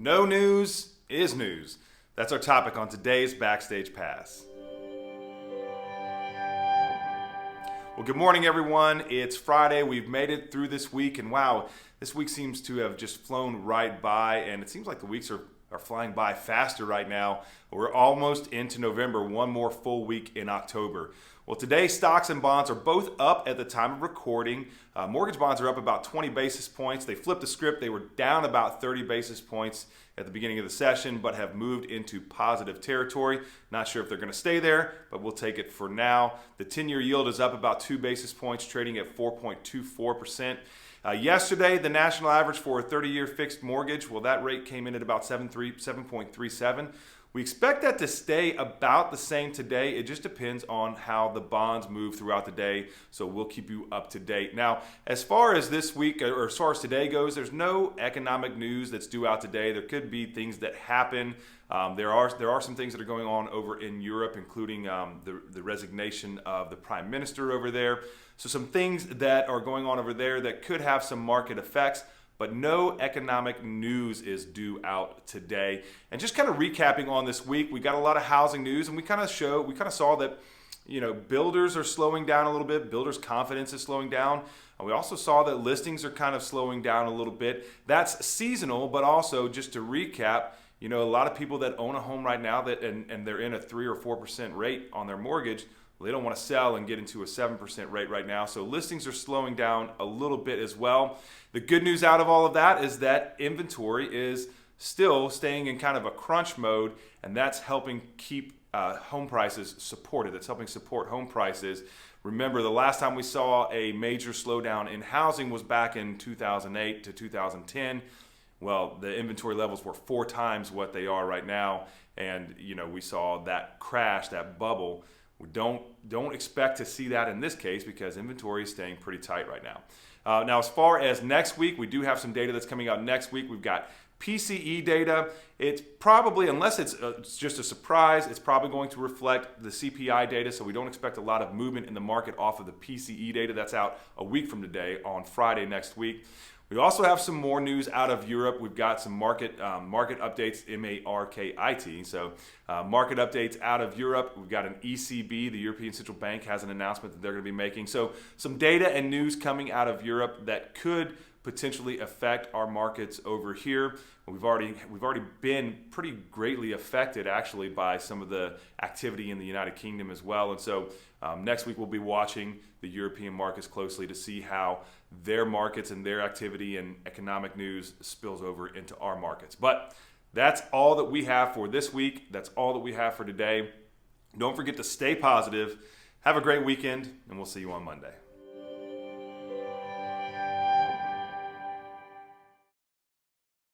No news is news. That's our topic on today's Backstage Pass. Well, good morning, everyone. It's Friday. We've made it through this week, and wow, this week seems to have just flown right by, and it seems like the weeks are flying by faster right now. We're almost into November, one more full week in October. Well, today, stocks and bonds are both up at the time of recording. Mortgage bonds are up about 20 basis points. They flipped the script. They were down about 30 basis points at the beginning of the session, but have moved into positive territory. Not sure if they're going to stay there, but we'll take it for now. The 10-year yield is up about 2 basis points, trading at 4.24%. Yesterday, the national average for a 30-year fixed mortgage, well, that rate came in at about 7.37. We expect that to stay about the same today. It just depends on how the bonds move throughout the day, so we'll keep you up to date. Now, as far as this week, or as far as today goes, there's no economic news that's due out today. There could be things that happen. There are some things that are going on over in Europe, including the resignation of the prime minister over there. So some things that are going on over there that could have some market effects, but no economic news is due out today. And just kind of recapping on this week, we got a lot of housing news, and we kind of saw that, builders are slowing down a little bit. Builders' confidence is slowing down. And we also saw that listings are kind of slowing down a little bit. That's seasonal, but also just to recap, a lot of people that own a home right now and they're in a 3 or 4% rate on their mortgage, they don't want to sell and get into a 7% rate right now. So listings are slowing down a little bit as well. The good news out of all of that is that inventory is still staying in kind of a crunch mode, and that's helping keep home prices supported. It's helping support home prices. Remember, the last time we saw a major slowdown in housing was back in 2008 to 2010. Well, the inventory levels were 4 times what they are right now, and we saw that crash, that bubble. We don't expect to see that in this case because inventory is staying pretty tight right now. Now, as far as next week, we do have some data that's coming out next week. We've got PCE data. It's probably, unless it's just a surprise, it's probably going to reflect the CPI data, so we don't expect a lot of movement in the market off of the PCE data. That's out a week from today on Friday next week. We also have some more news out of Europe. We've got some market updates, M-A-R-K-I-T. So market updates out of Europe. We've got an ECB, the European Central Bank, has an announcement that they're going to be making. So some data and news coming out of Europe that could potentially affect our markets over here. We've already been pretty greatly affected actually by some of the activity in the United Kingdom as well. And so next week we'll be watching the European markets closely to see how their markets and their activity and economic news spills over into our markets. But that's all that we have for this week. That's all that we have for today. Don't forget to stay positive. Have a great weekend, and we'll see you on Monday.